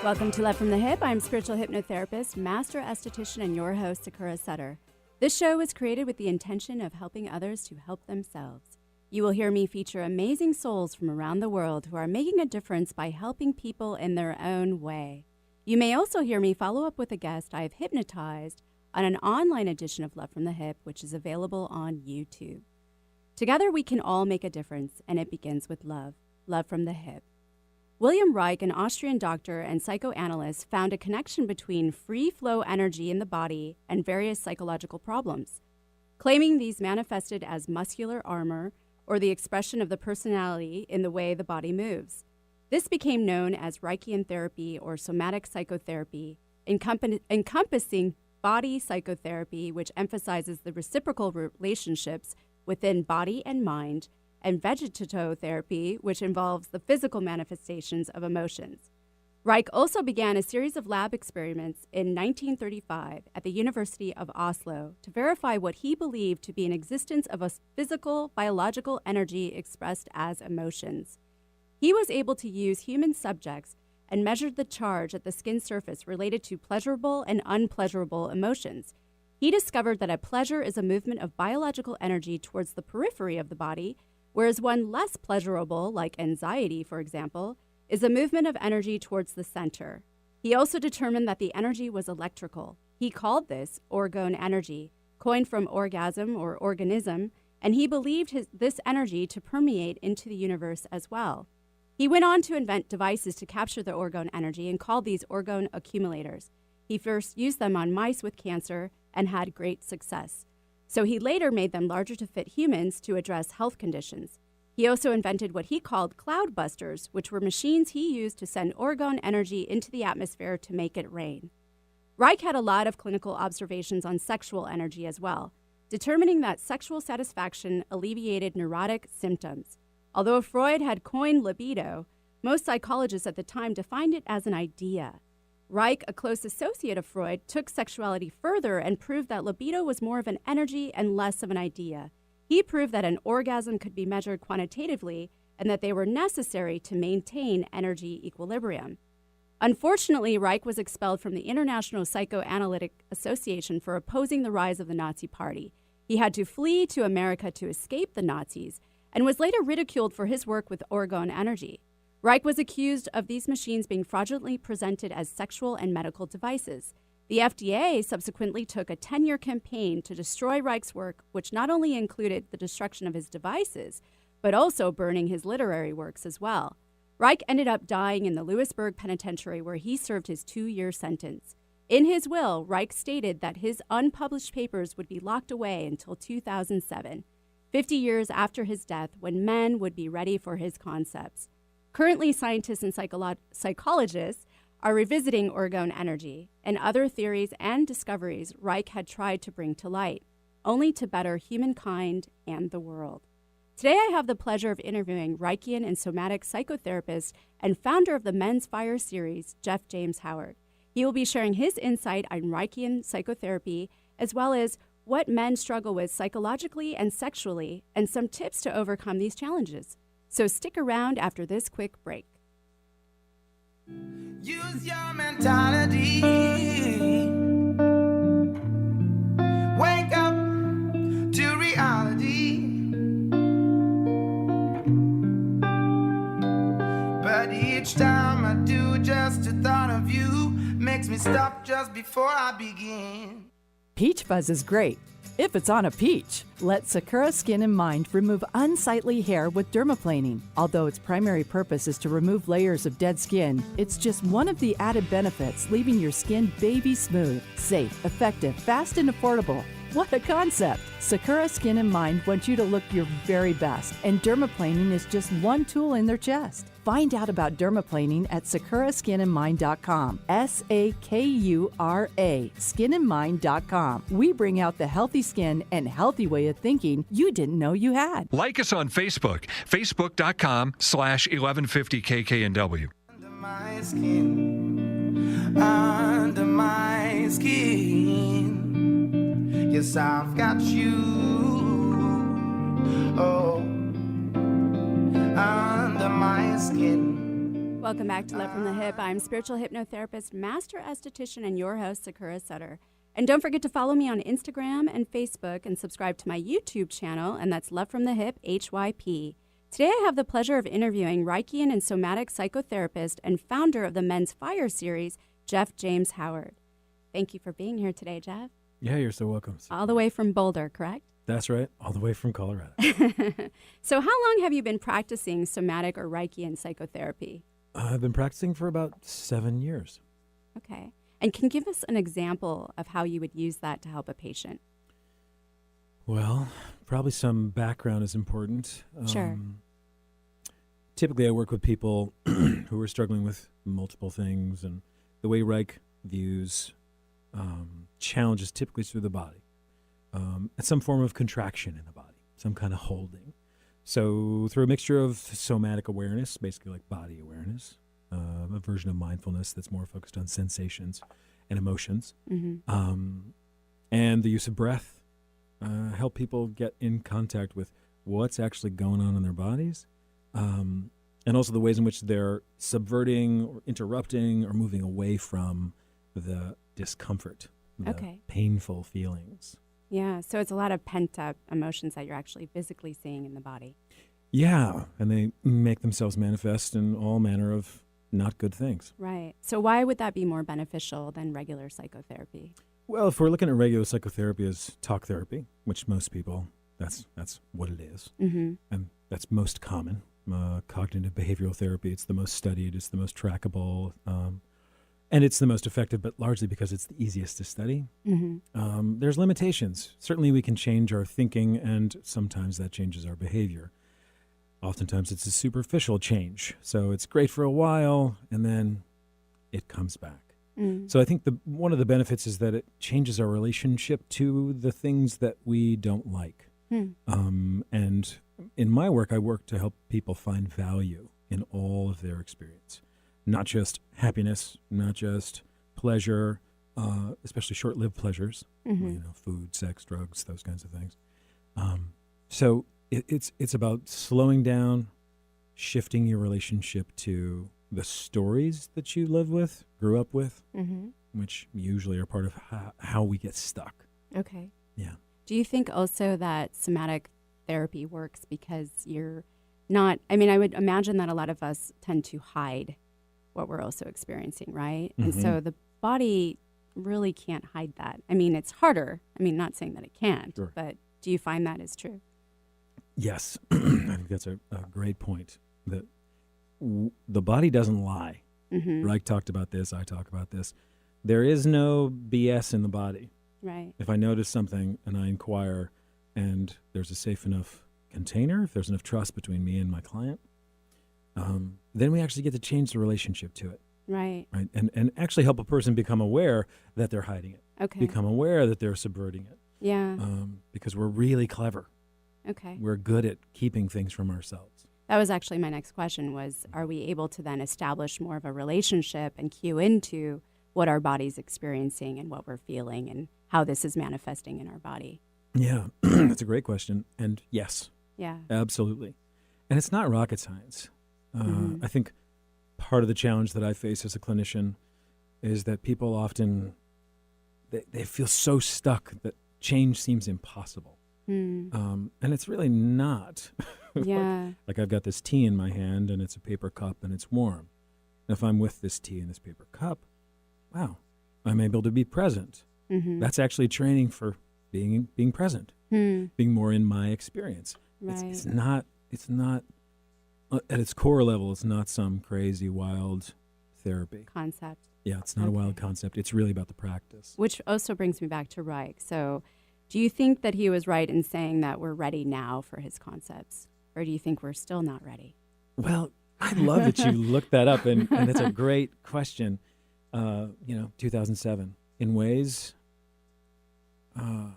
Welcome to Love from the Hip. I'm spiritual hypnotherapist, master esthetician, and your host, Sakura Sutter. This show was created with the intention of helping others to help themselves. You will hear me feature amazing souls from around the world who are making a difference by helping people in their own way. You may also hear me follow up with a guest I have hypnotized on an online edition of Love from the Hip, which is available on YouTube. Together we can all make a difference, and it begins with love. Love from the Hip. William Reich, an Austrian doctor and psychoanalyst, found a connection between free-flow energy in the body and various psychological problems, claiming these manifested as muscular armor or the expression of the personality in the way the body moves. This became known as Reichian therapy or somatic psychotherapy, encompassing body psychotherapy, which emphasizes the reciprocal relationships within body and mind, and vegetotherapy, which involves the physical manifestations of emotions. Reich also began a series of lab experiments in 1935 at the University of Oslo to verify what he believed to be an existence of a physical, biological energy expressed as emotions. He was able to use human subjects and measured the charge at the skin surface related to pleasurable and unpleasurable emotions. He discovered that a pleasure is a movement of biological energy towards the periphery of the body, whereas one less pleasurable, like anxiety, for example, is a movement of energy towards the center. He also determined that the energy was electrical. He called this orgone energy, coined from orgasm or organism, and he believed this energy to permeate into the universe as well. He went on to invent devices to capture the orgone energy and called these orgone accumulators. He first used them on mice with cancer and had great success. So he later made them larger to fit humans to address health conditions. He also invented what he called cloud busters, which were machines he used to send orgone energy into the atmosphere to make it rain. Reich had a lot of clinical observations on sexual energy as well, determining that sexual satisfaction alleviated neurotic symptoms. Although Freud had coined libido, most psychologists at the time defined it as an idea. Reich, a close associate of Freud, took sexuality further and proved that libido was more of an energy and less of an idea. He proved that an orgasm could be measured quantitatively and that they were necessary to maintain energy equilibrium. Unfortunately, Reich was expelled from the International Psychoanalytic Association for opposing the rise of the Nazi Party. He had to flee to America to escape the Nazis and was later ridiculed for his work with orgone energy. Reich was accused of these machines being fraudulently presented as sexual and medical devices. The FDA subsequently took a 10-year campaign to destroy Reich's work, which not only included the destruction of his devices, but also burning his literary works as well. Reich ended up dying in the Lewisburg Penitentiary, where he served his 2-year sentence. In his will, Reich stated that his unpublished papers would be locked away until 2007, 50 years after his death, when men would be ready for his concepts. Currently, scientists and psychologists are revisiting orgone energy and other theories and discoveries Reich had tried to bring to light, only to better humankind and the world. Today, I have the pleasure of interviewing Reichian and somatic psychotherapist and founder of the Men's Fire series, Jeff James Howard. He will be sharing his insight on Reichian psychotherapy, as well as what men struggle with psychologically and sexually, and some tips to overcome these challenges. So stick around after this quick break. Use your mentality. Wake up to reality. But each time I do, just the thought of you makes me stop just before I begin. Peach fuzz is great if it's on a peach. Let Sakura Skin and Mind remove unsightly hair with dermaplaning. Although its primary purpose is to remove layers of dead skin, it's just one of the added benefits, leaving your skin baby smooth, safe, effective, fast, and affordable. What a concept! Sakura Skin and Mind wants you to look your very best, and dermaplaning is just one tool in their chest. Find out about dermaplaning at sakuraskinandmind.com. SAKURA, skinandmind.com. We bring out the healthy skin and healthy way of thinking you didn't know you had. Like us on Facebook, facebook.com/1150kknw. Under my skin, under my skin. Yes, I've got you. Oh, under my skin. Welcome back to Love from the Hip. I'm spiritual hypnotherapist, master esthetician, and your host, Sakura Sutter. And don't forget to follow me on Instagram and Facebook and subscribe to my YouTube channel, and that's Love from the Hip, HYP. Today I have the pleasure of interviewing Reichian and Somatic psychotherapist and founder of the Men's Fire series, Jeff James Howard. Thank you for being here today, Jeff. Yeah, you're so welcome. All the way from Boulder, correct? That's right. All the way from Colorado. So how long have you been practicing Somatic or Reichian psychotherapy? I've been practicing for about 7 years. Okay. And can you give us an example of how you would use that to help a patient? Well, probably some background is important. Sure. Typically, I work with people who are struggling with multiple things, and the way Reich views challenges typically through the body. And some form of contraction in the body, some kind of holding. So through a mixture of somatic awareness, basically like body awareness, a version of mindfulness that's more focused on sensations and emotions, and the use of breath, help people get in contact with what's actually going on in their bodies, and also the ways in which they're subverting or interrupting or moving away from the discomfort, the painful feelings. Yeah, so it's a lot of pent-up emotions that you're actually physically seeing in the body. Yeah, and they make themselves manifest in all manner of not good things. Right. So why would that be more beneficial than regular psychotherapy? Well, if we're looking at regular psychotherapy as talk therapy, which most people, that's what it is, and that's most common. Cognitive behavioral therapy, it's the most studied, it's the most trackable, and it's the most effective, but largely because it's the easiest to study. There's limitations. Certainly we can change our thinking, and sometimes that changes our behavior. Oftentimes it's a superficial change. So it's great for a while, and then it comes back. So I think one of the benefits is that it changes our relationship to the things that we don't like. And in my work, I work to help people find value in all of their experience. Not just happiness, not just pleasure, especially short-lived pleasures, food, sex, drugs, those kinds of things. So it's about slowing down, shifting your relationship to the stories that you live with, grew up with, which usually are part of how we get stuck. Okay. Yeah. Do you think also that somatic therapy works because you're not, I would imagine that a lot of us tend to hide what we're also experiencing, right? And so the body really can't hide that. It's harder. Not saying that it can't, but do you find that is true? Yes. I think that's a great point. That the body doesn't lie. Reich talked about this. I talk about this. There is no BS in the body. Right. If I notice something and I inquire and there's a safe enough container, if there's enough trust between me and my client, then we actually get to change the relationship to it. Right. Right. And actually help a person become aware that they're hiding it. Okay. Become aware that they're subverting it. Yeah. Because we're really clever. Okay. We're good at keeping things from ourselves. That was actually my next question was, are we able to then establish more of a relationship and cue into what our body's experiencing and what we're feeling and how this is manifesting in our body? Yeah, that's a great question. And yes. Yeah. Absolutely. And it's not rocket science. I think part of the challenge that I face as a clinician is that people often, they feel so stuck that change seems impossible. And it's really not. Yeah. Like I've got this tea in my hand and it's a paper cup and it's warm. And if I'm with this tea in this paper cup, wow, I'm able to be present. That's actually training for being present, being more in my experience. Right. It's not at its core level, it's not some crazy wild therapy. Concept. Yeah, it's not a wild concept. It's really about the practice. Which also brings me back to Reich. So do you think that he was right in saying that we're ready now for his concepts? Or do you think we're still not ready? Well, I love that you looked that up, and it's a great question. 2007. In ways, I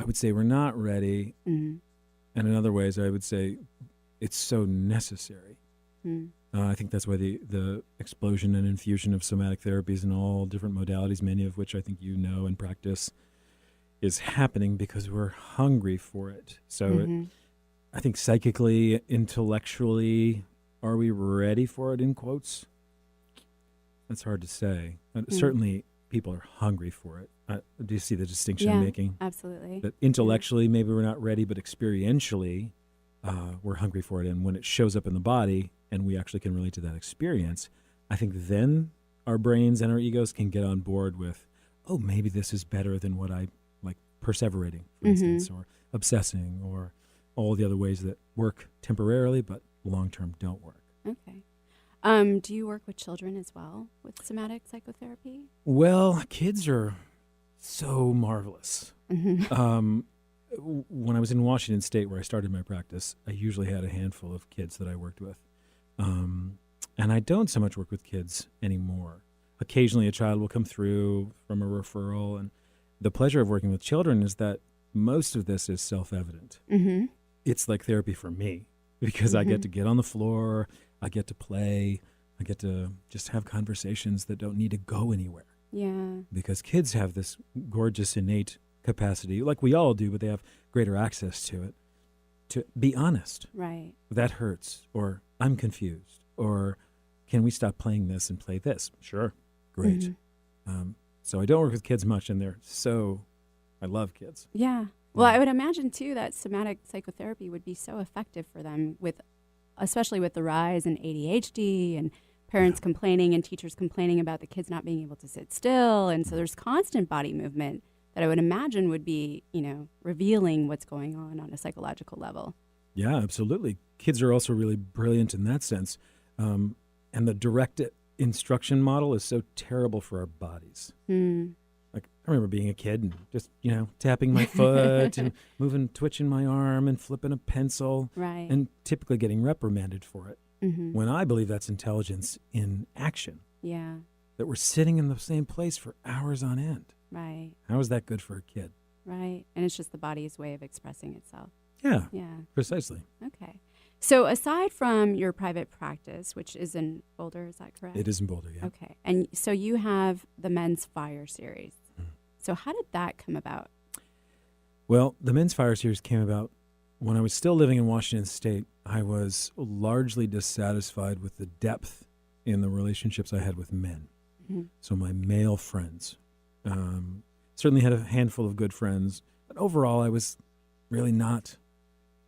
would say we're not ready. And in other ways, I would say it's so necessary. I think that's why the explosion and infusion of somatic therapies in all different modalities, many of which I think you know and practice, is happening because we're hungry for it. So I think psychically, intellectually, Are we ready for it, in quotes? That's hard to say. Certainly, people are hungry for it. Do you see the distinction I'm making? Absolutely. That intellectually, maybe we're not ready, but experientially, we're hungry for it. And when it shows up in the body and we actually can relate to that experience, I think then our brains and our egos can get on board with, oh, maybe this is better than what I like perseverating, for instance, or obsessing, or all the other ways that work temporarily but long-term don't work. Okay. Do you work with children as well with somatic psychotherapy? Well, kids are so marvelous. When I was in Washington State, where I started my practice, I usually had a handful of kids that I worked with. And I don't so much work with kids anymore. Occasionally a child will come through from a referral, and the pleasure of working with children is that most of this is self-evident. It's like therapy for me, because I get to get on the floor, I get to play, I get to just have conversations that don't need to go anywhere. Yeah. Because kids have this gorgeous innate capacity, like we all do, but they have greater access to it, to be honest. Right. That hurts, or I'm confused, or can we stop playing this and play this? Sure. Great. So I don't work with kids much, and I love kids. Yeah. Well, I would imagine, too, that somatic psychotherapy would be so effective for them, especially with the rise in ADHD and parents complaining and teachers complaining about the kids not being able to sit still. And so there's constant body movement that I would imagine would be, revealing what's going on a psychological level. Yeah, absolutely. Kids are also really brilliant in that sense. And the direct instruction model is so terrible for our bodies. Like, I remember being a kid and just, tapping my foot and twitching my arm and flipping a pencil. Right. And typically getting reprimanded for it. When I believe that's intelligence in action. Yeah. That we're sitting in the same place for hours on end. Right. How is that good for a kid? Right. And it's just the body's way of expressing itself. Yeah. Yeah. Precisely. Okay. So aside from your private practice, which is in Boulder, is that correct? It is in Boulder, yeah. Okay. And so you have the Men's Fire Series. So how did that come about? Well, the Men's Fire Series came about when I was still living in Washington State. I was largely dissatisfied with the depth in the relationships I had with men. So my male friends. Certainly had a handful of good friends, but overall I was really not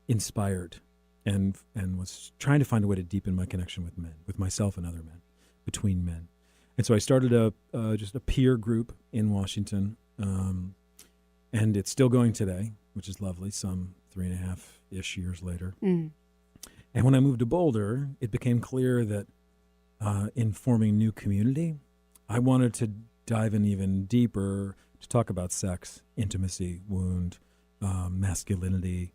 inspired and was trying to find a way to deepen my connection with men, with myself and other men, between men. And so I started just a peer group in Washington, and it's still going today, which is lovely, some 3.5-ish years later. And when I moved to Boulder, it became clear that in forming new community, I wanted to dive in even deeper to talk about sex, intimacy, wound, masculinity,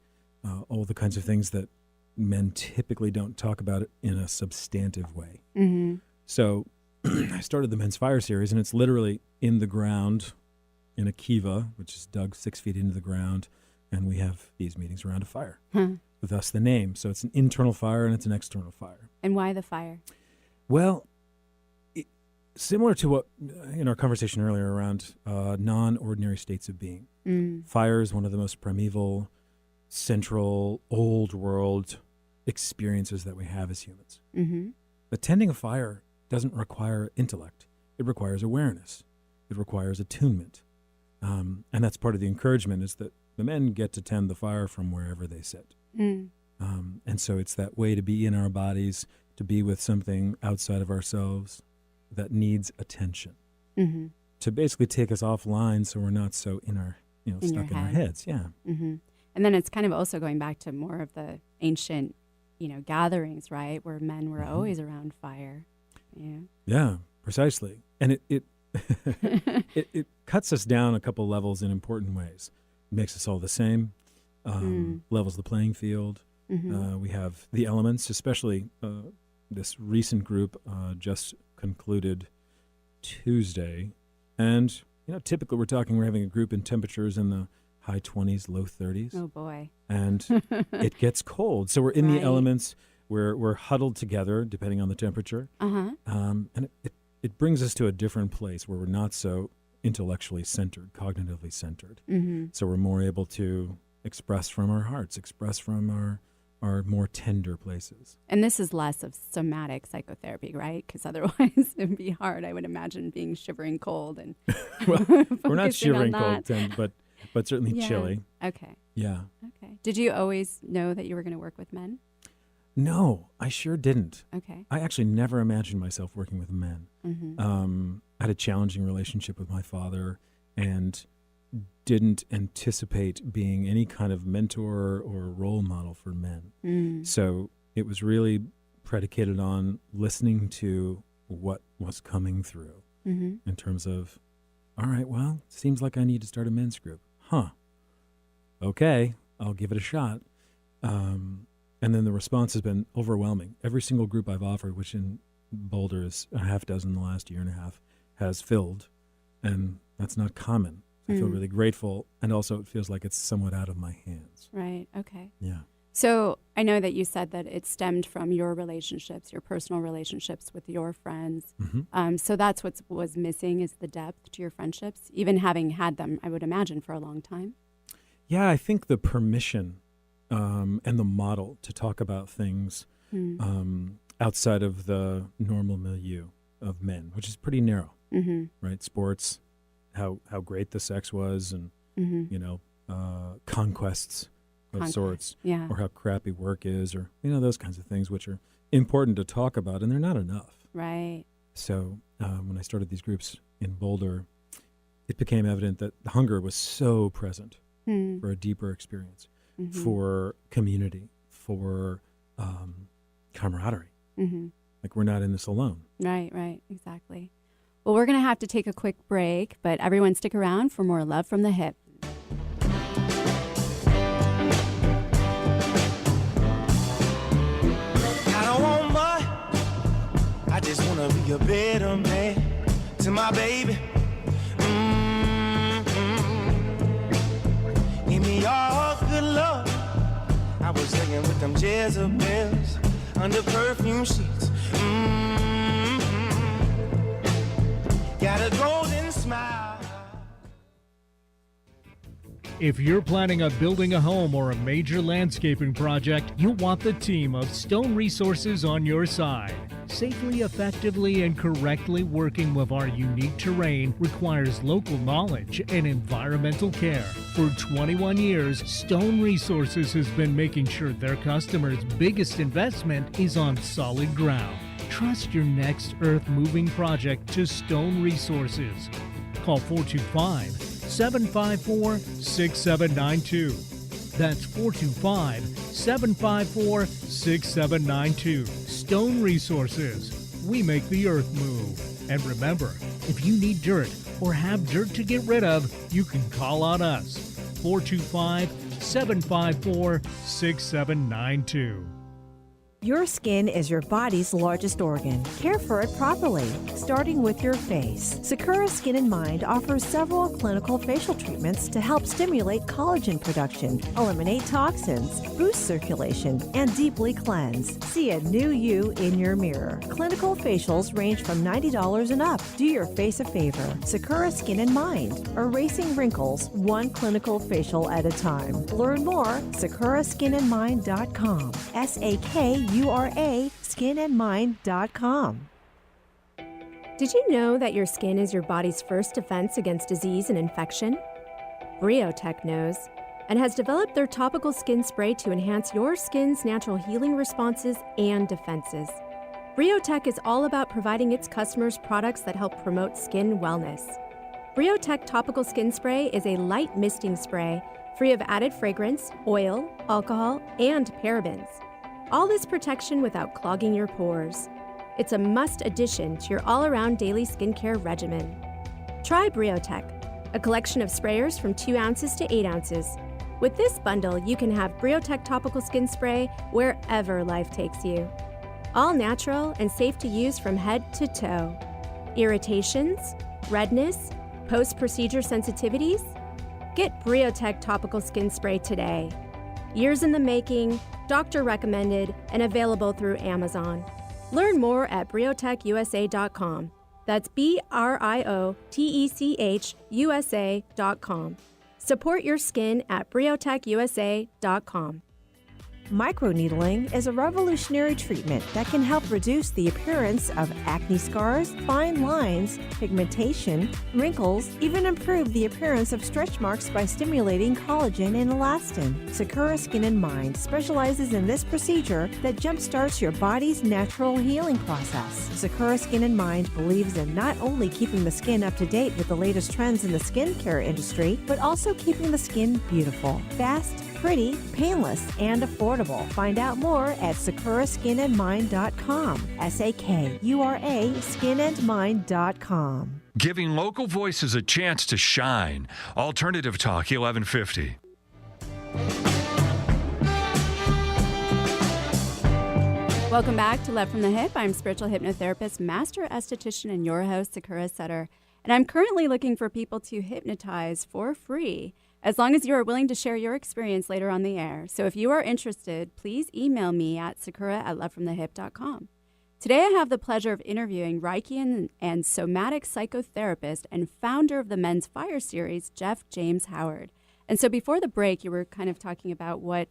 all the kinds of things that men typically don't talk about in a substantive way. So I started the Men's Fire Series, and it's literally in the ground in a kiva, which is dug 6 feet into the ground, and we have these meetings around a fire. Thus the name. So it's an internal fire and it's an external fire. And why the fire? Well, similar to what in our conversation earlier around non-ordinary states of being. Fire is one of the most primeval, central, old world experiences that we have as humans. But tending a fire doesn't require intellect. It requires awareness. It requires attunement. And that's part of the encouragement, is that the men get to tend the fire from wherever they sit. And so it's that way to be in our bodies, to be with something outside of ourselves that needs attention, to basically take us offline so we're not so in our, stuck in our heads. Yeah. And then it's kind of also going back to more of the ancient, gatherings, right, where men were always around fire. Yeah, precisely. And it it cuts us down a couple levels in important ways. It makes us all the same, levels the playing field. We have the elements, especially this recent group just concluded Tuesday. And, typically we're having a group in temperatures in the high 20s, low 30s. Oh, boy. And it gets cold. So we're in the elements. We're huddled together, depending on the temperature. And it brings us to a different place where we're not so intellectually centered, cognitively centered. So we're more able to express from our hearts, express from our are more tender places. And this is less of somatic psychotherapy, right? Because otherwise it'd be hard, I would imagine, being shivering cold and Well, we're not focusing on shivering cold, that. but certainly Yeah. chilly. Okay. Yeah. Okay. Did you always know that you were going to work with men? No, I sure didn't. Okay. I actually never imagined myself working with men. Mm-hmm. I had a challenging relationship with my father and didn't anticipate being any kind of mentor or role model for men. Mm. So it was really predicated on listening to what was coming through Mm-hmm. in terms of, all right, well, seems like I need to start a men's group. Huh. Okay, I'll give it a shot. And then the response has been overwhelming. Every single group I've offered, which in Boulder is a half dozen in the last year and a half, has filled. And that's not common. I feel really grateful. And also it feels like it's somewhat out of my hands. Right. Okay. Yeah. So I know that you said that it stemmed from your relationships, your personal relationships with your friends. Mm-hmm. So that's what was missing is the depth to your friendships, even having had them, I would imagine, for a long time. Yeah, I think the permission and the model to talk about things outside of the normal milieu of men, which is pretty narrow, right? Sports, how great the sex was, and conquests of sorts, Yeah. or how crappy work is, or those kinds of things, which are important to talk about, and they're not enough. Right. So when I started these groups in Boulder, it became evident that the hunger was so present for a deeper experience, for community, for camaraderie. Like we're not in this alone. Right, exactly. Well, we're going to have to take a quick break, but everyone stick around for more Love from the Hip. I don't want much, I just wanna be a better man to my baby. Give me all good love. I was hanging with them Jezebels under perfume sheets. Got a golden smile. If you're planning on building a home or a major landscaping project, you'll want the team of Stone Resources on your side. Safely, effectively, and correctly working with our unique terrain requires local knowledge and environmental care. For 21 years, Stone Resources has been making sure their customers' biggest investment is on solid ground. Trust your next earth-moving project to Stone Resources. Call 425-754-6792. That's 425-754-6792. Stone Resources. We make the earth move. And remember, if you need dirt or have dirt to get rid of, you can call on us. 425-754-6792. Your skin is your body's largest organ. Care for it properly, starting with your face. Sakura Skin & Mind offers several clinical facial treatments to help stimulate collagen production, eliminate toxins, boost circulation, and deeply cleanse. See a new you in your mirror. Clinical facials range from $90 and up. Do your face a favor. Sakura Skin & Mind, erasing wrinkles one clinical facial at a time. Learn more, sakuraskinandmind.com. SAKURA skinandmind.com. Did you know that your skin is your body's first defense against disease and infection? Briotech knows and has developed their topical skin spray to enhance your skin's natural healing responses and defenses. Briotech is all about providing its customers products that help promote skin wellness. Briotech topical skin spray is a light misting spray free of added fragrance, oil, alcohol, and parabens. All this protection without clogging your pores. It's a must addition to your all-around daily skincare regimen. Try Briotech, a collection of sprayers from 2 ounces to 8 ounces. With this bundle, you can have Briotech topical skin spray wherever life takes you. All natural and safe to use from head to toe. Irritations, redness, post-procedure sensitivities? Get Briotech topical skin spray today. Years in the making, doctor recommended, and available through Amazon. Learn more at briotechusa.com. That's BRIOTECHUSA.com. Support your skin at briotechusa.com. Microneedling is a revolutionary treatment that can help reduce the appearance of acne scars, fine lines, pigmentation, wrinkles, even improve the appearance of stretch marks by stimulating collagen and elastin. Sakura Skin and Mind specializes in this procedure that jumpstarts your body's natural healing process. Sakura Skin and Mind believes in not only keeping the skin up to date with the latest trends in the skincare industry, but also keeping the skin beautiful, fast, pretty, painless, and affordable. Find out more at sakuraskinandmind.com. SAKURA skinandmind.com. Giving local voices a chance to shine. Alternative Talk 1150. Welcome back to Love from the Hip. I'm spiritual hypnotherapist, master esthetician, and your host, Sakura Sutter. And I'm currently looking for people to hypnotize for free, as long as you are willing to share your experience later on the air. So if you are interested, please email me at sakura@lovefromthehip.com. Today I have the pleasure of interviewing Reichian and Somatic Psychotherapist and founder of the Men's Fire series, Jeff James Howard. And so before the break, you were kind of talking about what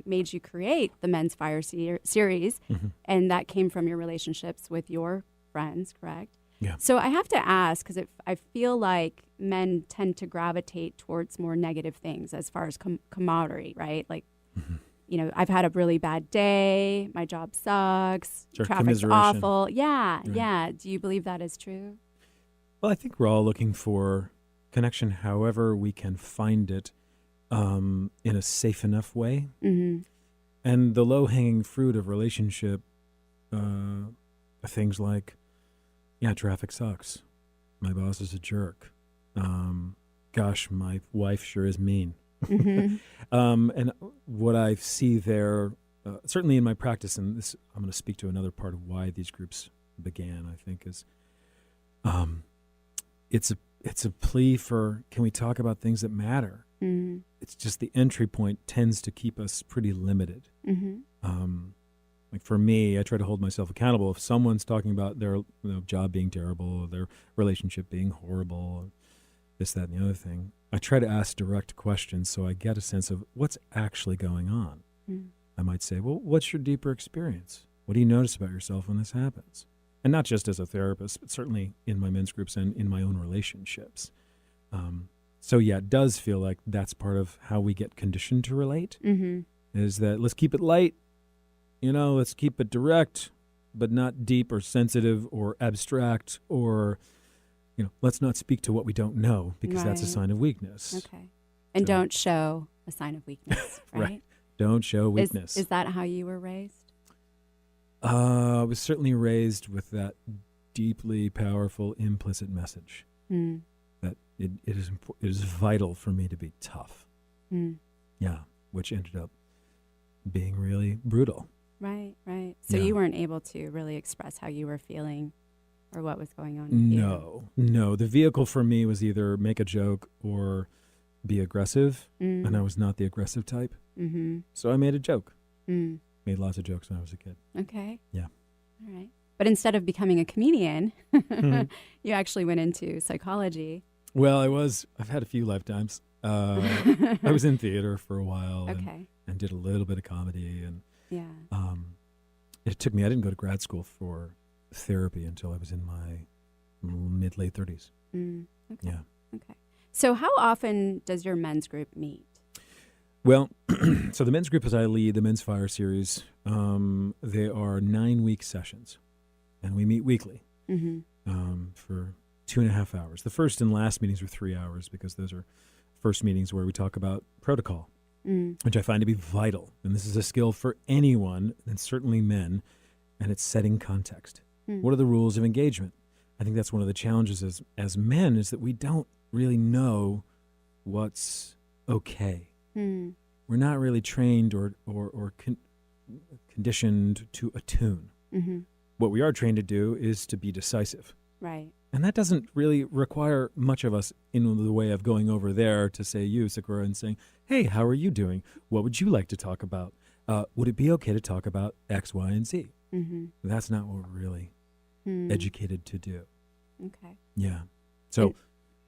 made you create the Men's Fire series, and that came from your relationships with your friends, correct? Yeah. So I have to ask, because I feel like men tend to gravitate towards more negative things as far as camaraderie, right? Like, you know, I've had a really bad day, my job sucks, Sure, traffic's commiseration. awful. Yeah, Right. yeah. Do you believe that is true? Well, I think we're all looking for connection however we can find it in a safe enough way. Mm-hmm. And the low-hanging fruit of relationship are things like, yeah, traffic sucks. My boss is a jerk. Gosh, my wife sure is mean. Mm-hmm. And what I see there, certainly in my practice, and this I'm going to speak to another part of why these groups began, I think, is it's a plea for, can we talk about things that matter? Mm-hmm. It's just the entry point tends to keep us pretty limited. Mm-hmm. Like for me, I try to hold myself accountable. If someone's talking about their job being terrible, or their relationship being horrible, or this, that, and the other thing, I try to ask direct questions so I get a sense of what's actually going on. Mm. I might say, well, what's your deeper experience? What do you notice about yourself when this happens? And not just as a therapist, but certainly in my men's groups and in my own relationships. So yeah, it does feel like that's part of how we get conditioned to relate, is that let's keep it light, let's keep it direct, but not deep or sensitive or abstract, or, let's not speak to what we don't know, because that's a Right. sign of weakness. Okay. And So- don't show a sign of weakness, right? Right. Don't show weakness. Is that how you were raised? I was certainly raised with that deeply powerful implicit message Mm. that it is vital for me to be tough. Mm. Yeah, which ended up being really brutal. Right, right. So Yeah. you weren't able to really express how you were feeling or what was going on with you? No. The vehicle for me was either make a joke or be aggressive, and I was not the aggressive type. Mm-hmm. So I made a joke. Mm. Made lots of jokes when I was a kid. Okay. Yeah. All right. But instead of becoming a comedian, Mhm. you actually went into psychology. Well, I've had a few lifetimes. I was in theater for a while Okay. and did a little bit of comedy. And Yeah. it took me, I didn't go to grad school for therapy until I was in my mid-late 30s. Mm. Okay. Yeah. Okay. So how often does your men's group meet? Well, so the men's group, as I lead the Men's Fire series, they are 9-week sessions, and we meet weekly for 2.5 hours. The first and last meetings are 3 hours, because those are first meetings where we talk about protocol, which I find to be vital. And this is a skill for anyone, and certainly men, and it's setting context. What are the rules of engagement? I think that's one of the challenges as men, is that we don't really know what's okay. We're not really trained or conditioned to attune. What we are trained to do is to be decisive. Right. And that doesn't really require much of us in the way of going over there to say, you, Sakura, and saying, hey, how are you doing? What would you like to talk about? Would it be okay to talk about X, Y, and Z? That's not what we're really educated to do. Okay. Yeah. So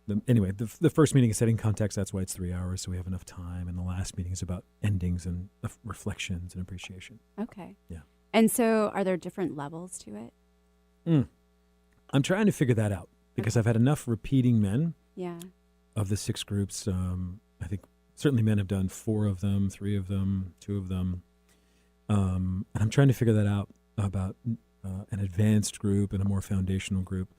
the first meeting is setting context. That's why it's 3 hours, so we have enough time. And the last meeting is about endings and reflections and appreciation. Okay. Yeah. And so are there different levels to it? I'm trying to figure that out because I've had enough repeating men. Yeah. Of the 6 groups, I think certainly men have done 4 of them, 3 of them, 2 of them. And I'm trying to figure that out about an advanced group and a more foundational group.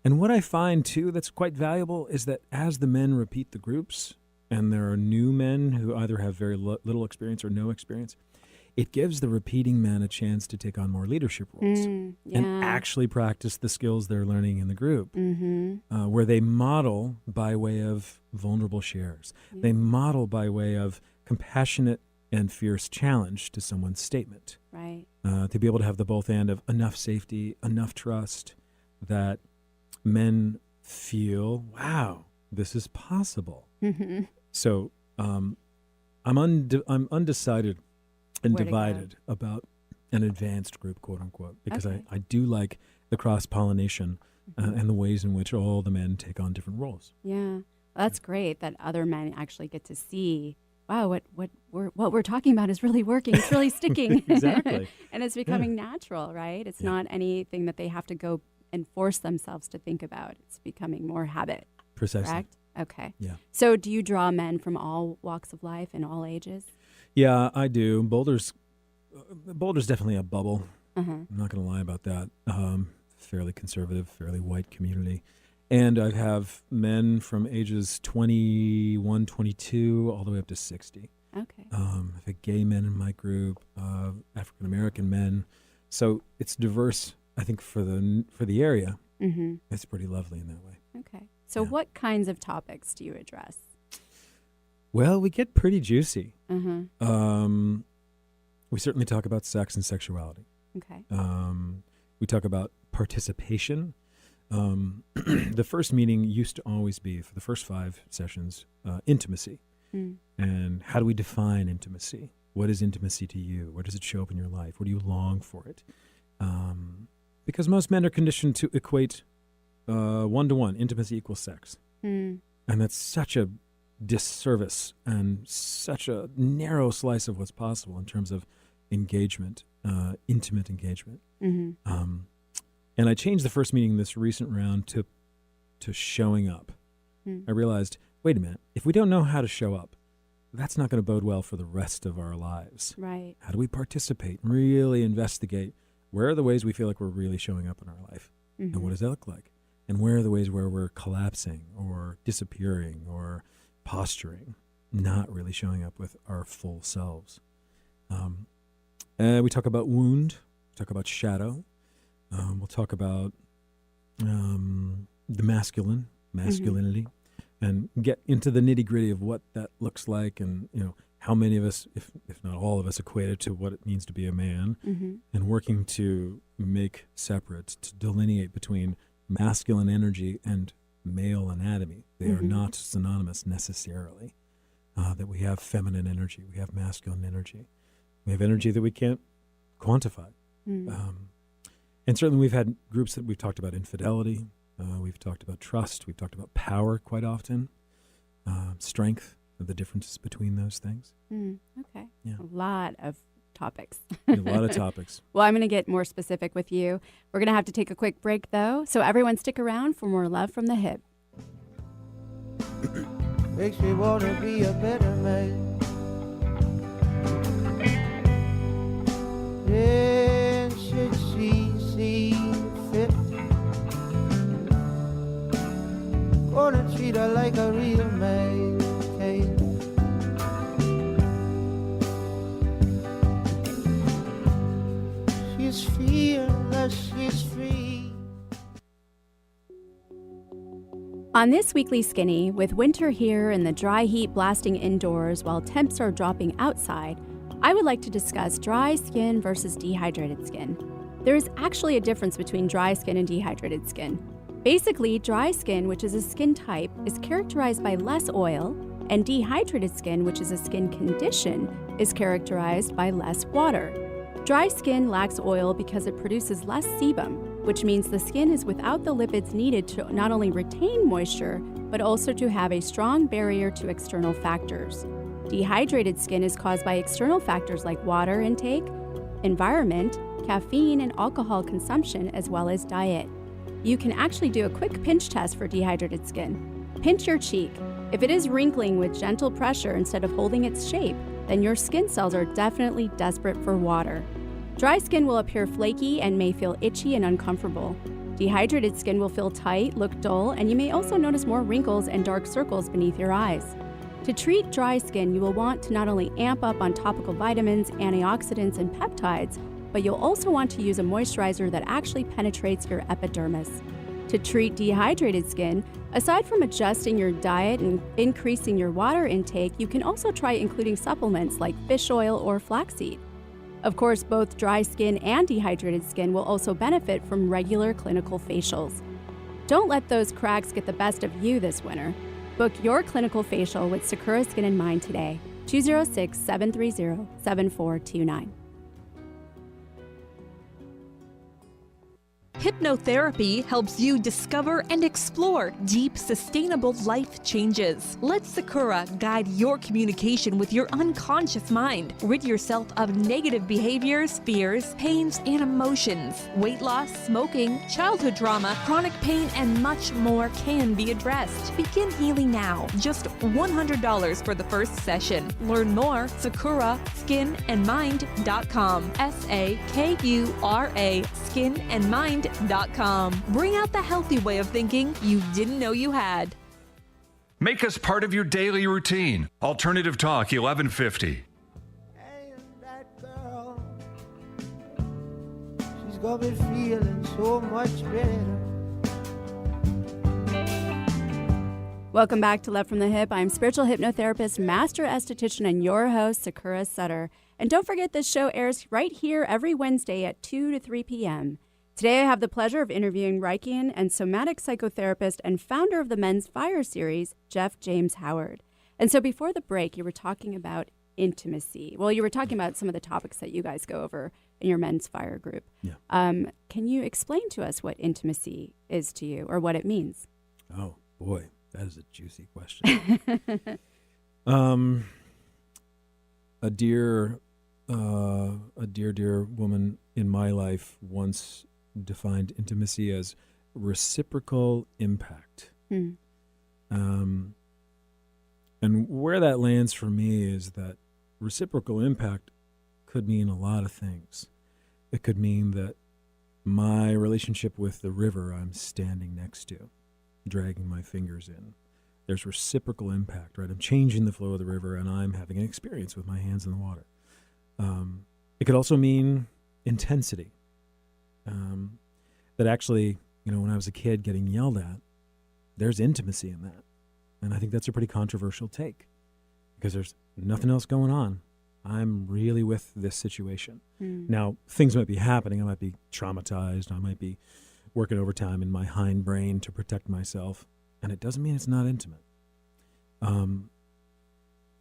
And what I find, too, that's quite valuable is that as the men repeat the groups, and there are new men who either have very little experience or no experience, it gives the repeating men a chance to take on more leadership roles and actually practice the skills they're learning in the group, where they model by way of vulnerable shares. Yeah. They model by way of compassionate and fierce challenge to someone's statement. Right. To be able to have the both and of enough safety, enough trust that men feel, wow, this is possible. So I'm undecided and divided about an advanced group, quote unquote, because I do like the cross-pollination and the ways in which all the men take on different roles. Yeah. Well, that's great that other men actually get to see, wow, what we're talking about is really working. It's really sticking. Exactly. And it's becoming natural, right? It's not anything that they have to go and force themselves to think about. It's becoming more habit. Precisely. Correct? Okay. Yeah. So do you draw men from all walks of life and all ages? Yeah, I do. Boulder's definitely a bubble. I'm not going to lie about that. Fairly conservative, fairly white community. And I have men from ages 21, 22, all the way up to 60. Okay. I've had gay men in my group, African-American men. So it's diverse, I think, for the area. It's pretty lovely in that way. Okay. So what kinds of topics do you address? Well, we get pretty juicy. Mm-hmm. We certainly talk about sex and sexuality. Okay. We talk about participation. The first meeting used to always be, for the first 5 sessions, intimacy. And how do we define intimacy? What is intimacy to you? Where does it show up in your life? Where do you long for it? Because most men are conditioned to equate 1-to-1, intimacy equals sex. And that's such a disservice and such a narrow slice of what's possible in terms of engagement, intimate engagement. And I changed the first meeting this recent round to showing up. I realized, wait a minute, if we don't know how to show up, that's not going to bode well for the rest of our lives. Right. How do we participate, really investigate where are the ways we feel like we're really showing up in our life? And what does that look like? And where are the ways where we're collapsing or disappearing or posturing, not really showing up with our full selves? We talk about wound, we talk about shadow. We'll talk about the masculinity, and get into the nitty-gritty of what that looks like, and how many of us, if not all of us, equate it to what it means to be a man, and working to make separate, to delineate between masculine energy and male anatomy. They are not synonymous necessarily. That we have feminine energy, we have masculine energy, we have energy that we can't quantify. And certainly we've had groups that we've talked about infidelity, we've talked about trust, we've talked about power quite often, strength, the differences between those things. Okay. Yeah. A lot of topics. A lot of topics. Well, I'm going to get more specific with you. We're going to have to take a quick break, though, so everyone stick around for more Love from the Hip. Makes me want to be a better man. Then should she see fit, gonna treat her like a real man. She's fearless, she's free. On this weekly Skinny, with winter here and the dry heat blasting indoors while temps are dropping outside, I would like to discuss dry skin versus dehydrated skin. There is actually a difference between dry skin and dehydrated skin. Basically, dry skin, which is a skin type, is characterized by less oil, and dehydrated skin, which is a skin condition, is characterized by less water. Dry skin lacks oil because it produces less sebum, which means the skin is without the lipids needed to not only retain moisture, but also to have a strong barrier to external factors. Dehydrated skin is caused by external factors like water intake, environment, caffeine and alcohol consumption, as well as diet. You can actually do a quick pinch test for dehydrated skin. Pinch your cheek. If it is wrinkling with gentle pressure instead of holding its shape, then your skin cells are definitely desperate for water. Dry skin will appear flaky and may feel itchy and uncomfortable. Dehydrated skin will feel tight, look dull, and you may also notice more wrinkles and dark circles beneath your eyes. To treat dry skin, you will want to not only amp up on topical vitamins, antioxidants, and peptides, but you'll also want to use a moisturizer that actually penetrates your epidermis. To treat dehydrated skin, aside from adjusting your diet and increasing your water intake, you can also try including supplements like fish oil or flaxseed. Of course, both dry skin and dehydrated skin will also benefit from regular clinical facials. Don't let those cracks get the best of you this winter. Book your clinical facial with Sakura Skin and Mind today, 206-730-7429. Hypnotherapy helps you discover and explore deep, sustainable life changes. Let Sakura guide your communication with your unconscious mind. Rid yourself of negative behaviors, fears, pains, and emotions. Weight loss, smoking, childhood trauma, chronic pain, and much more can be addressed. Begin healing now. Just $100 for the first session. Learn more, SakuraSkinandMind.com. SAKURA skinandmind.com. Bring out the healthy way of thinking you didn't know you had. Make us part of your daily routine. Alternative Talk 1150. Hey, that girl, she's got me feeling so much better. Welcome back to Love from the Hip. I'm spiritual hypnotherapist, master esthetician, and your host, Sakura Sutter. And don't forget, this show airs right here every Wednesday at 2 to 3 p.m. Today, I have the pleasure of interviewing Reichian and Somatic psychotherapist and founder of the Men's Fire series, Jeff James Howard. And so before the break, you were talking about intimacy. Well, you were talking about some of the topics that you guys go over in your Men's Fire group. Yeah. Can you explain to us what intimacy is to you or what it means? Oh, boy, that is a juicy question. A dear woman in my life once defined intimacy as reciprocal impact. And where that lands for me is that reciprocal impact could mean a lot of things. It could mean that my relationship with the river I'm standing next to, dragging my fingers in, there's reciprocal impact, right? I'm changing the flow of the river and I'm having an experience with my hands in the water. It could also mean intensity. That actually, when I was a kid getting yelled at, there's intimacy in that. And I think that's a pretty controversial take because there's nothing else going on. I'm really with this situation. Now, things might be happening. I might be traumatized. I might be working overtime in my hindbrain to protect myself. And it doesn't mean it's not intimate. And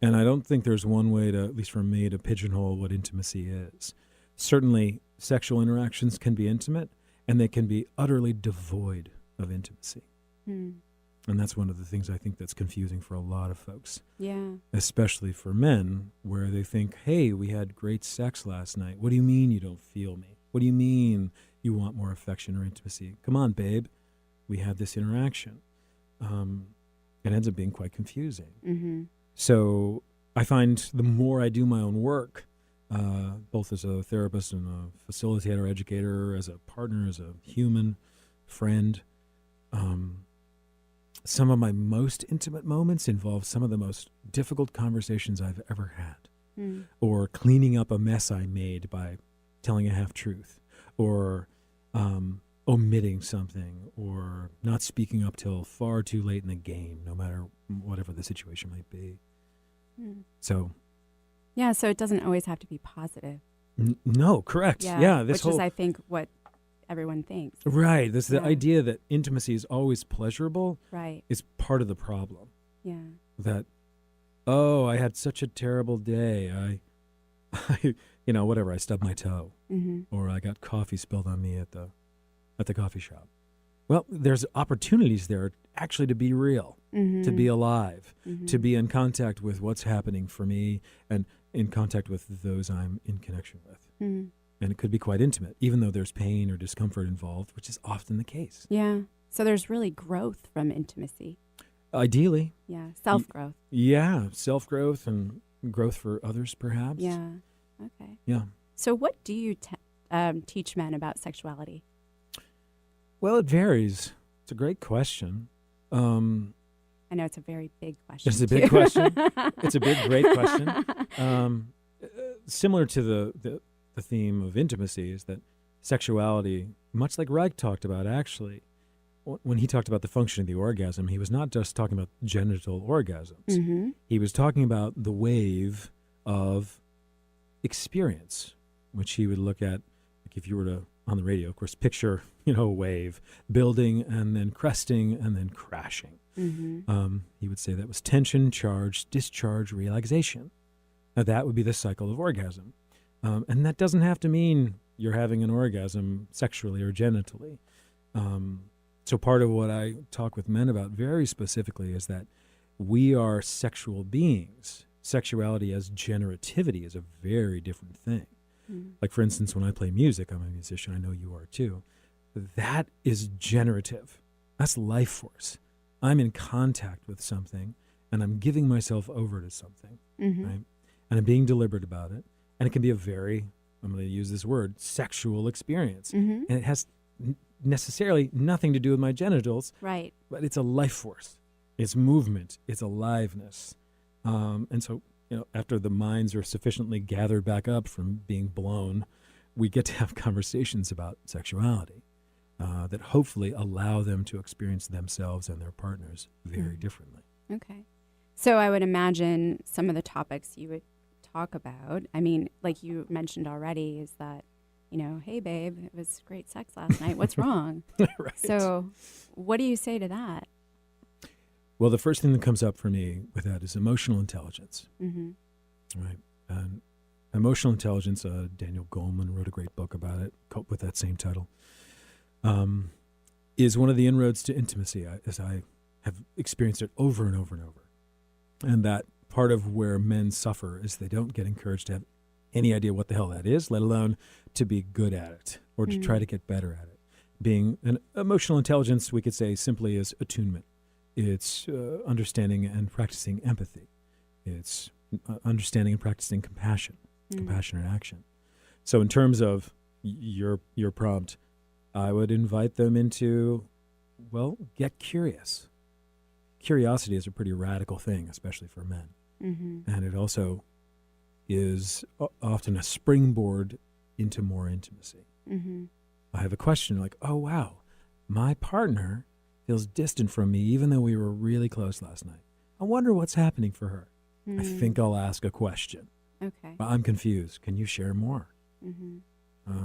I don't think there's one way to, at least for me, to pigeonhole what intimacy is. Certainly, sexual interactions can be intimate, and they can be utterly devoid of intimacy. And that's one of the things I think that's confusing for a lot of folks. Yeah. Especially for men, where they think, hey, we had great sex last night. What do you mean you don't feel me? What do you mean you want more affection or intimacy? Come on, babe. We had this interaction. It ends up being quite confusing. So I find the more I do my own work, both as a therapist and a facilitator, educator, as a partner, as a human friend, some of my most intimate moments involve some of the most difficult conversations I've ever had, or cleaning up a mess I made by telling a half-truth, or omitting something, or not speaking up till far too late in the game, no matter whatever the situation might be. So it doesn't always have to be positive. No, correct. Which is, I think, what everyone thinks. Right. The idea that intimacy is always pleasurable is part of the problem. That, I had such a terrible day. I whatever, I stubbed my toe, or I got coffee spilled on me at the coffee shop. Well, there's opportunities there actually to be real, to be alive, to be in contact with what's happening for me and in contact with those I'm in connection with. And it could be quite intimate, even though there's pain or discomfort involved, which is often the case. Yeah. So there's really growth from intimacy. Ideally. Yeah. Self-growth. Yeah. Self-growth and growth for others, perhaps. Yeah. Okay. Yeah. So what do you teach men about sexuality? Well, it varies. It's a great question. I know it's a very big question. It's a big question. It's a great question. Similar to the theme of intimacy is that sexuality, much like Reich talked about, actually, when he talked about the function of the orgasm, he was not just talking about genital orgasms. He was talking about the wave of experience, which he would look at, like if you were to, on the radio, of course, picture, a wave building and then cresting and then crashing. He would say that was tension, charge, discharge, relaxation. Now that would be the cycle of orgasm. And that doesn't have to mean you're having an orgasm sexually or genitally. So part of what I talk with men about very specifically is that we are sexual beings. Sexuality as generativity is a very different thing. Like, for instance, when I play music, I'm a musician, I know you are too. That is generative. That's life force. I'm in contact with something, and I'm giving myself over to something, right? And I'm being deliberate about it. And it can be a very, I'm going to use this word, sexual experience. And it has necessarily nothing to do with my genitals. Right. But it's a life force. It's movement. It's aliveness. And so, after the minds are sufficiently gathered back up from being blown, we get to have conversations about sexuality that hopefully allow them to experience themselves and their partners very differently. Okay. So I would imagine some of the topics you would talk about, I mean, like you mentioned already, is that, hey, babe, it was great sex last night. What's wrong? Right. So what do you say to that? Well, the first thing that comes up for me with that is emotional intelligence. Right. And emotional intelligence, Daniel Goleman wrote a great book about it with that same title, is one of the inroads to intimacy, as I have experienced it over and over and over. And that part of where men suffer is they don't get encouraged to have any idea what the hell that is, let alone to be good at it or to try to get better at it. Being an emotional intelligence, we could say simply is attunement. It's understanding and practicing empathy. It's understanding and practicing compassion, compassionate action. So in terms of your prompt, I would invite them into, get curious. Curiosity is a pretty radical thing, especially for men. And it also is often a springboard into more intimacy. I have a question like, oh, wow, my partner feels distant from me even though we were really close last night. I wonder what's happening for her. I think I'll ask a question. Okay. I'm confused. Can you share more?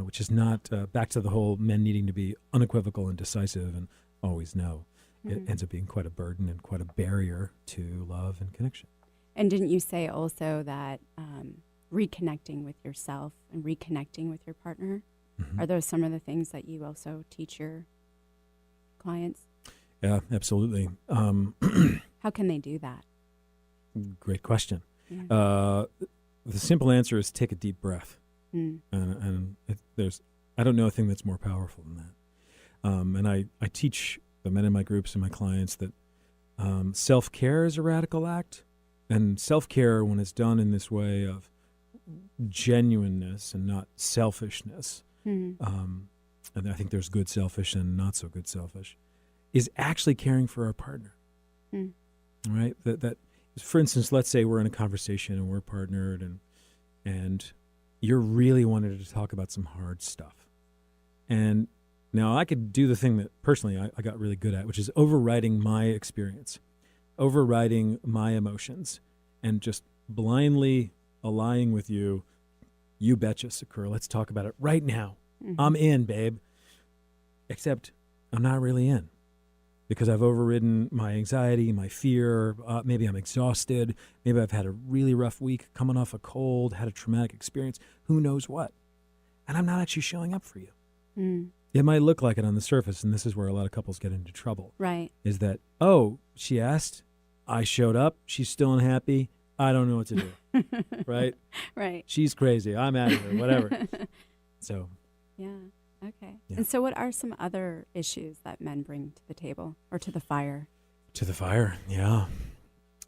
Which is not back to the whole men needing to be unequivocal and decisive and always know. It ends up being quite a burden and quite a barrier to love and connection. And didn't you say also that reconnecting with yourself and reconnecting with your partner, are those some of the things that you also teach your clients? Yeah, absolutely. How can they do that? Great question. Yeah. The simple answer is take a deep breath. And I don't know a thing that's more powerful than that. And I teach the men in my groups and my clients that self-care is a radical act. And self-care, when it's done in this way of genuineness and not selfishness, and I think there's good selfish and not so good selfish, is actually caring for our partner. Right? That, for instance, let's say we're in a conversation and we're partnered and you're really wanting to talk about some hard stuff. And now I could do the thing that personally I got really good at, which is overriding my experience, overriding my emotions, and just blindly allying with you. You betcha, Sakura. Let's talk about it right now. I'm in, babe. Except I'm not really in. because I've overridden my anxiety, my fear. Maybe I'm exhausted. Maybe I've had a really rough week coming off a cold, had a traumatic experience. Who knows what? And I'm not actually showing up for you. It might look like it on the surface, and this is where a lot of couples get into trouble. Right. Is that, oh, she asked, I showed up, she's still unhappy, I don't know what to do. Right? Right. She's crazy, I'm out of here, whatever. So. Yeah. Okay. Yeah. And so what are some other issues that men bring to the table or to the fire? To the fire, yeah.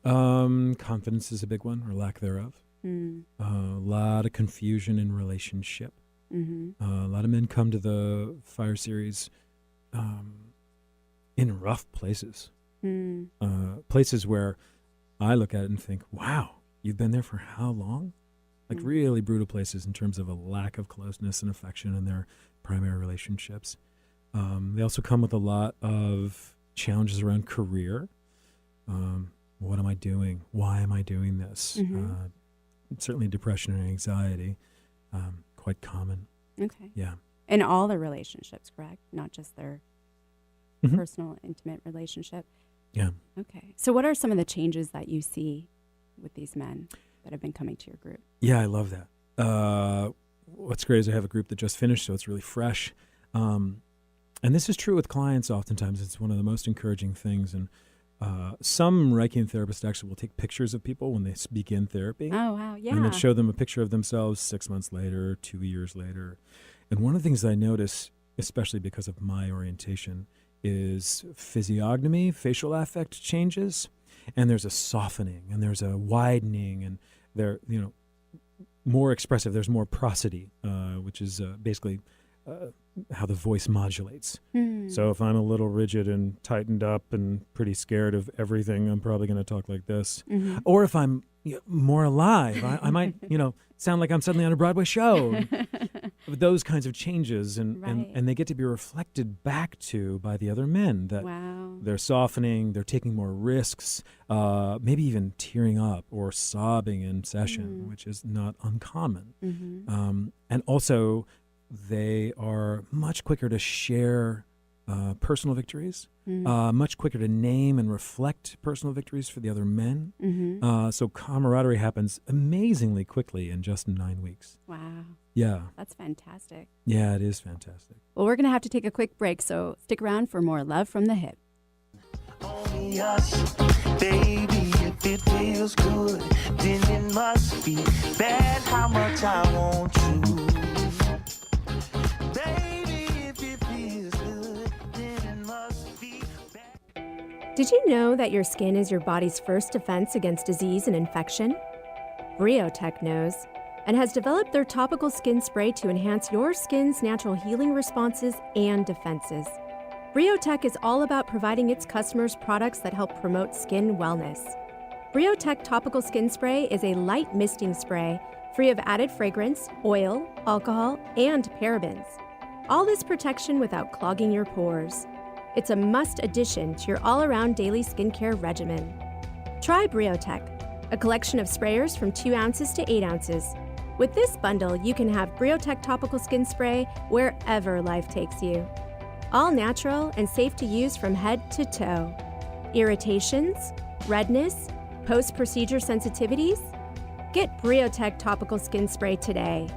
Confidence is a big one, or lack thereof. A lot of confusion in relationship. A lot of men come to the fire series in rough places. Places where I look at it and think, wow, you've been there for how long? Like really brutal places in terms of a lack of closeness and affection in their primary relationships. They also come with a lot of challenges around career. What am I doing? Why am I doing this? Certainly depression and anxiety, quite common. Okay. Yeah. In all the relationships, correct? Not just their personal, intimate relationship? Yeah. Okay. So what are some of the changes that you see with these men that have been coming to your group? Yeah, I love that. What's great is I have a group that just finished, so it's really fresh. And this is true with clients oftentimes. It's one of the most encouraging things. And some Reichian therapists actually will take pictures of people when they begin therapy. Oh, wow. Yeah. And then show them a picture of themselves 6 months later, 2 years later. And one of the things I notice, especially because of my orientation, is physiognomy, facial affect changes. And there's a softening and there's a widening and they're, more expressive. There's more prosody, which is basically how the voice modulates. So if I'm a little rigid and tightened up and pretty scared of everything, I'm probably going to talk like this. Or if I'm more alive, I might, sound like I'm suddenly on a Broadway show. Those kinds of changes, and they get to be reflected back to by the other men, that they're softening, they're taking more risks, maybe even tearing up or sobbing in session, which is not uncommon. And also, they are much quicker to share personal victories, much quicker to name and reflect personal victories for the other men. So camaraderie happens amazingly quickly in just 9 weeks. Wow. Yeah. That's fantastic. Yeah, it is fantastic. Well, we're going to have to take a quick break, so stick around for more Love from the Hip. Only us, baby, if it feels good, then it must be bad how much I want you. Baby, if it feels good, then it must be bad. Did you know that your skin is your body's first defense against disease and infection? Briotech knows and has developed their topical skin spray to enhance your skin's natural healing responses and defenses. Briotech is all about providing its customers products that help promote skin wellness. Briotech Topical Skin Spray is a light misting spray free of added fragrance, oil, alcohol, and parabens. All this protection without clogging your pores. It's a must addition to your all-around daily skincare regimen. Try Briotech, a collection of sprayers from 2 ounces to 8 ounces. With this bundle, you can have Briotech Topical Skin Spray wherever life takes you. All natural and safe to use from head to toe. Irritations, redness, post-procedure sensitivities? Get Briotech Topical Skin Spray today.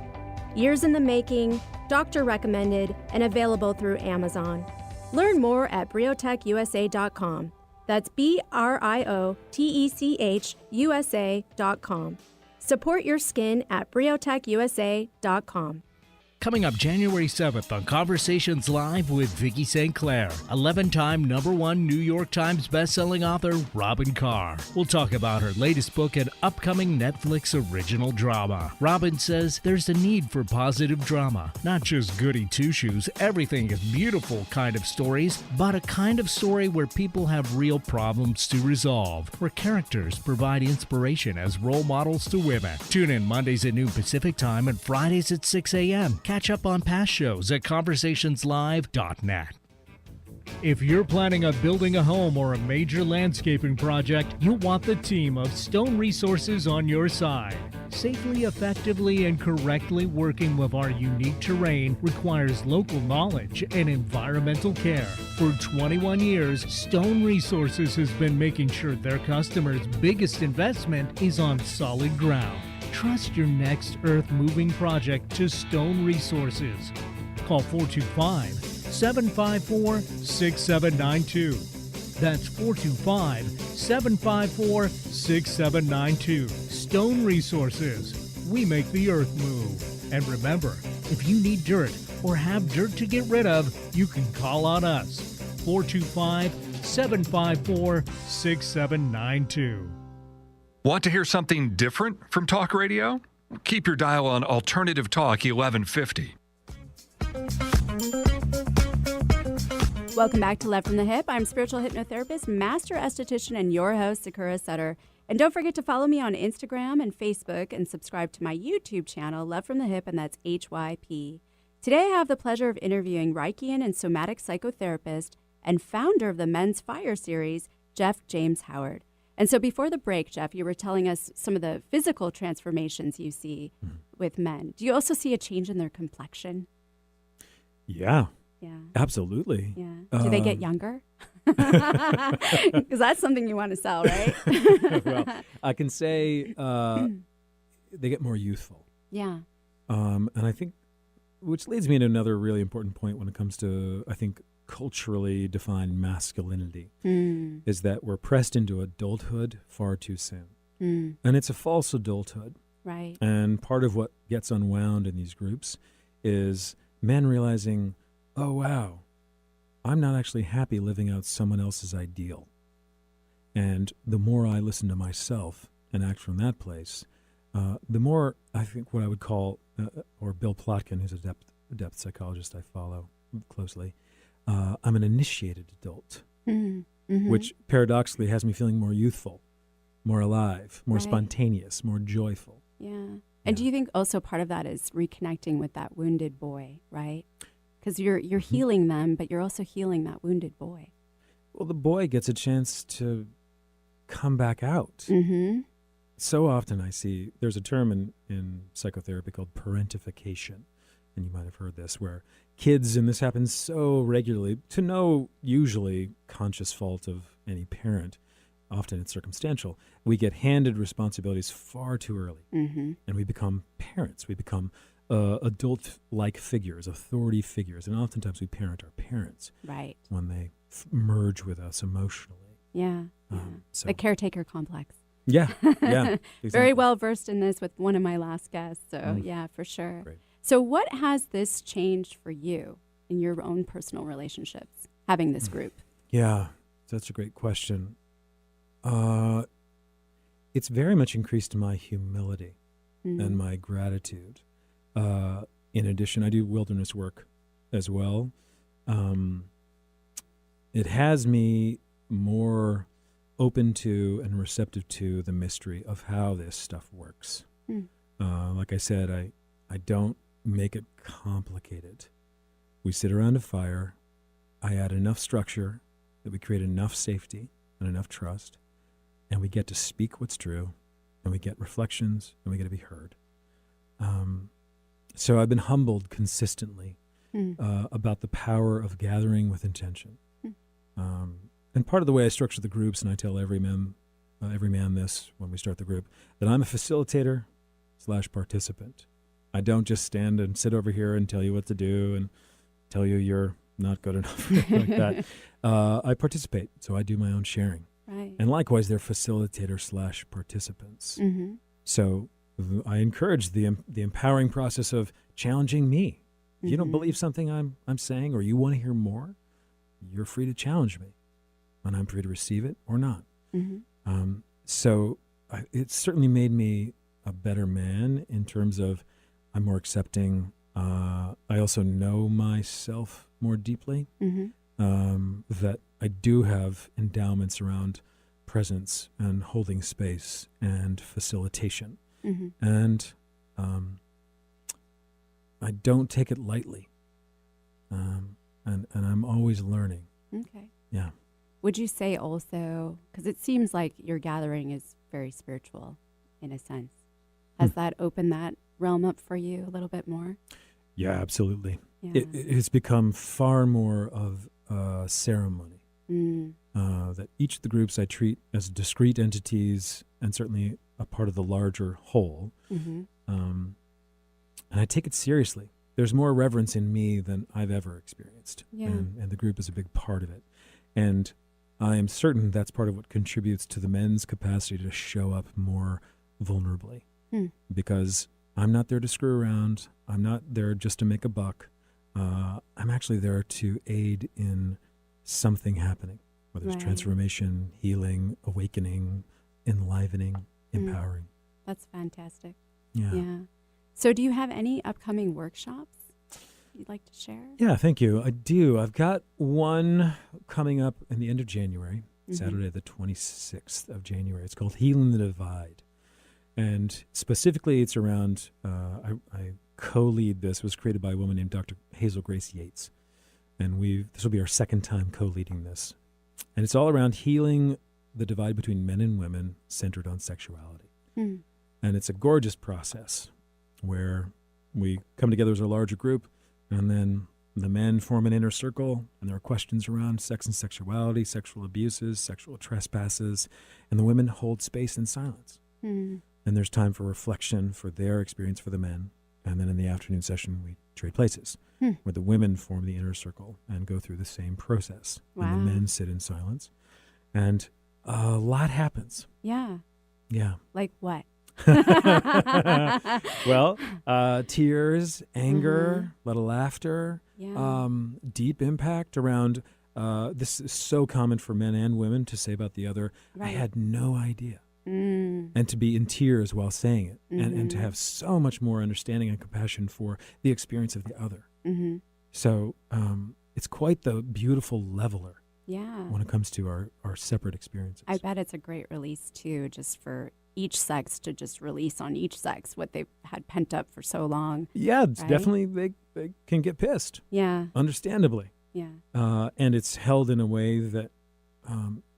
Years in the making, doctor recommended, and available through Amazon. Learn more at briotechusa.com. That's BRIOTECHUSA.com. Support your skin at briotechusa.com. Coming up January 7th on Conversations Live with Vicki St. Clair, 11-time #1 New York Times bestselling author Robin Carr. We'll talk about her latest book and upcoming Netflix original drama. Robin says there's a need for positive drama, not just goody two-shoes, everything is beautiful kind of stories, but a kind of story where people have real problems to resolve, where characters provide inspiration as role models to women. Tune in Mondays at noon Pacific Time and Fridays at 6 a.m. Catch up on past shows at conversationslive.net. If you're planning on building a home or a major landscaping project, you'll want the team of Stone Resources on your side. Safely, effectively, and correctly working with our unique terrain requires local knowledge and environmental care. For 21 years, Stone Resources has been making sure their customers' biggest investment is on solid ground. Trust your next earth-moving project to Stone Resources. Call 425-754-6792. That's 425-754-6792. Stone Resources. We make the earth move. And remember, if you need dirt or have dirt to get rid of, you can call on us. 425-754-6792. Want to hear something different from talk radio? Keep your dial on Alternative Talk 1150. Welcome back to Love from the Hip. I'm spiritual hypnotherapist, master esthetician, and your host, Sakura Sutter. And don't forget to follow me on Instagram and Facebook and subscribe to my YouTube channel, Love from the Hip, and that's HYP. Today I have the pleasure of interviewing Reichian and Somatic psychotherapist and founder of the Men's Fire series, Jeff James Howard. And so before the break, Jeff, you were telling us some of the physical transformations you see with men. Do you also see a change in their complexion? Yeah. Yeah. Absolutely. Yeah. Do they get younger? Because that's something you want to sell, right? Well, I can say they get more youthful. Yeah. And I think, which leads me to another really important point when it comes to, I think, culturally defined masculinity, is that we're pressed into adulthood far too soon. And it's a false adulthood. Right. And part of what gets unwound in these groups is men realizing, oh, wow, I'm not actually happy living out someone else's ideal. And the more I listen to myself and act from that place, the more I think what I would call, or Bill Plotkin, who's a depth psychologist I follow closely, I'm an initiated adult, which paradoxically has me feeling more youthful, more alive, more spontaneous, more joyful. Yeah. And do you think also part of that is reconnecting with that wounded boy, right? Because you're healing them, but you're also healing that wounded boy. Well, the boy gets a chance to come back out. So often I see, there's a term in psychotherapy called parentification, and you might have heard this, where kids, and this happens so regularly, to no usually conscious fault of any parent, often it's circumstantial, we get handed responsibilities far too early, and we become parents. We become adult-like figures, authority figures, and oftentimes we parent our parents right when they merge with us emotionally. Yeah. So the caretaker complex. Yeah, yeah. Exactly. Very well versed in this with one of my last guests, so yeah, for sure. Great. So what has this changed for you in your own personal relationships, having this group? Yeah, that's a great question. It's very much increased my humility and my gratitude. In addition, I do wilderness work as well. It has me more open to and receptive to the mystery of how this stuff works. Like I said, I don't make it complicated. We sit around a fire. I add enough structure that we create enough safety and enough trust, and we get to speak what's true, and we get reflections, and we get to be heard. So I've been humbled consistently about the power of gathering with intention. And part of the way I structure the groups, and I tell every man this when we start the group, that I'm a facilitator/participant. I don't just stand and sit over here and tell you what to do and tell you you're not good enough like that. I participate, so I do my own sharing. Right. And likewise, they're facilitator/participants. So I encourage the empowering process of challenging me. If you don't believe something I'm saying, or you want to hear more, you're free to challenge me, and I'm free to receive it or not. So it's certainly made me a better man in terms of I'm more accepting. I also know myself more deeply, that I do have endowments around presence and holding space and facilitation. And I don't take it lightly. And I'm always learning. Okay. Yeah. Would you say also, because it seems like your gathering is very spiritual in a sense, Has that opened that realm up for you a little bit more? Yeah, absolutely. Yeah. It has become far more of a ceremony. That each of the groups I treat as discrete entities and certainly a part of the larger whole. And I take it seriously. There's more reverence in me than I've ever experienced. Yeah. And the group is a big part of it. And I am certain that's part of what contributes to the men's capacity to show up more vulnerably. Because I'm not there to screw around. I'm not there just to make a buck. I'm actually there to aid in something happening, whether it's transformation, healing, awakening, enlivening, empowering. That's fantastic. Yeah. So do you have any upcoming workshops you'd like to share? Yeah, thank you. I do. I've got one coming up in the end of January, Saturday the 26th of January. It's called Healing the Divide. And specifically, it's around, I co-lead this. It was created by a woman named Dr. Hazel Grace Yates. And this will be our second time co-leading this. And it's all around healing the divide between men and women centered on sexuality. And it's a gorgeous process where we come together as a larger group, and then the men form an inner circle, and there are questions around sex and sexuality, sexual abuses, sexual trespasses, and the women hold space in silence. And there's time for reflection for their experience for the men. And then in the afternoon session, we trade places, where the women form the inner circle and go through the same process. And the men sit in silence. And a lot happens. Yeah. Yeah. Like what? Well, tears, anger, a lot of laughter, deep impact around, this is so common for men and women to say about the other, I had no idea. And to be in tears while saying it, and to have so much more understanding and compassion for the experience of the other. So it's quite the beautiful leveler when it comes to our separate experiences. I bet it's a great release, too, just for each sex to just release on each sex what they've had pent up for so long. Yeah, it's definitely, they can get pissed. Yeah. Understandably. Yeah. And it's held in a way that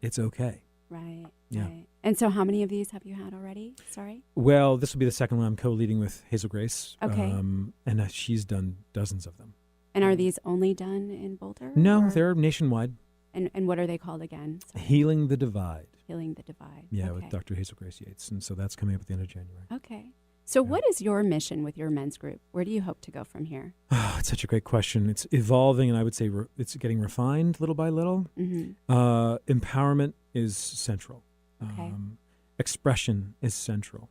it's okay. Right. Yeah. Right. And so how many of these have you had already? Sorry? Well, this will be the second one I'm co-leading with Hazel Grace. Okay. And she's done dozens of them. And are these only done in Boulder? No, or? they're nationwide. And what are they called again? Sorry. Healing the Divide. Healing the Divide. Yeah, with Dr. Hazel Grace Yates. And so that's coming up at the end of January. Okay. So what is your mission with your men's group? Where do you hope to go from here? Oh, it's such a great question. It's evolving, and I would say it's getting refined little by little. Empowerment is central. Okay. Expression is central.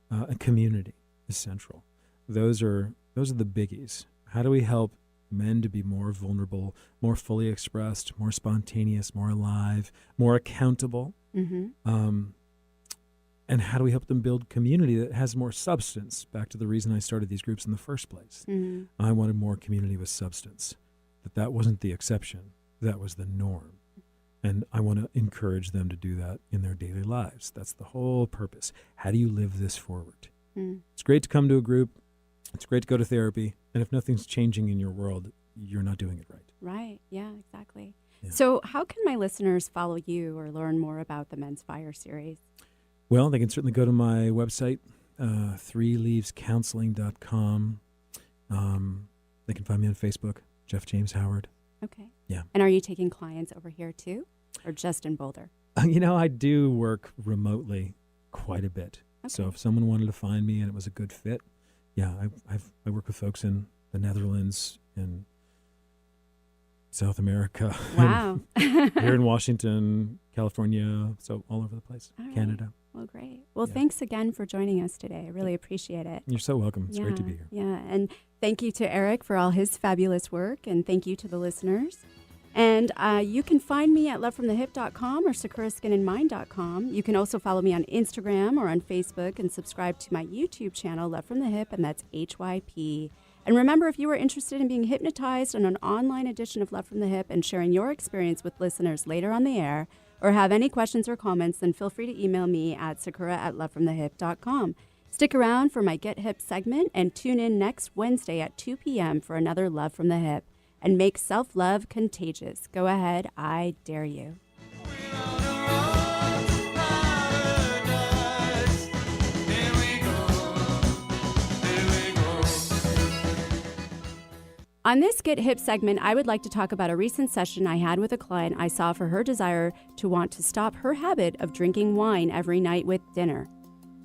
And community is central. Those are the biggies. How do we help men to be more vulnerable, more fully expressed, more spontaneous, more alive, more accountable? And how do we help them build community that has more substance? Back to the reason I started these groups in the first place. I wanted more community with substance. That wasn't the exception. That was the norm. And I want to encourage them to do that in their daily lives. That's the whole purpose. How do you live this forward? It's great to come to a group. It's great to go to therapy. And if nothing's changing in your world, you're not doing it right. Right. Yeah, exactly. Yeah. So how can my listeners follow you or learn more about the Men's Fire series? Well, they can certainly go to my website, 3leavescounseling.com. They can find me on Facebook, Jeff James Howard. Okay. Yeah. And are you taking clients over here too, or just in Boulder? I do work remotely quite a bit. Okay. So if someone wanted to find me and it was a good fit, yeah, I work with folks in the Netherlands, in South America, Wow. here in Washington, California, so all over the place, All right. Canada. Well, great. Well, Yeah. thanks again for joining us today. I really appreciate it. You're so welcome. It's great to be here. Yeah, and thank you to Eric for all his fabulous work, and thank you to the listeners. And you can find me at lovefromthehip.com or sakuraskinandmind.com. You can also follow me on Instagram or on Facebook and subscribe to my YouTube channel, Love From The Hip, and that's HYP. And remember, if you are interested in being hypnotized on an online edition of Love From The Hip and sharing your experience with listeners later on the air, or have any questions or comments, then feel free to email me at sakura@lovefromthehip.com. Stick around for my Get Hip segment and tune in next Wednesday at 2 p.m. for another Love From The Hip. And make self-love contagious. Go ahead, I dare you. On this Get Hip segment, I would like to talk about a recent session I had with a client I saw for her desire to want to stop her habit of drinking wine every night with dinner.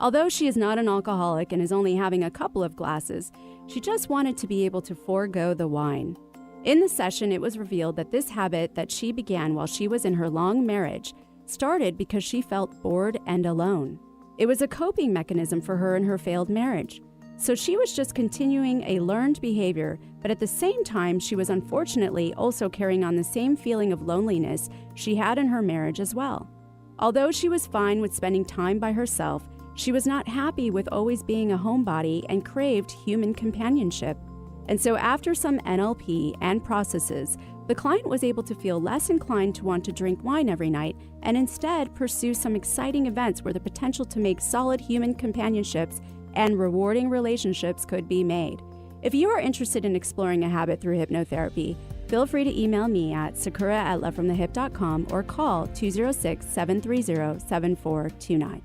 Although she is not an alcoholic and is only having a couple of glasses, she just wanted to be able to forego the wine. In the session, it was revealed that this habit that she began while she was in her long marriage started because she felt bored and alone. It was a coping mechanism for her in her failed marriage. So she was just continuing a learned behavior, but at the same time, she was unfortunately also carrying on the same feeling of loneliness she had in her marriage as well. Although she was fine with spending time by herself, she was not happy with always being a homebody and craved human companionship. And so after some NLP and processes, the client was able to feel less inclined to want to drink wine every night and instead pursue some exciting events where the potential to make solid human companionships and rewarding relationships could be made. If you are interested in exploring a habit through hypnotherapy, feel free to email me at sakura@lovefromthehip.com or call 206-730-7429.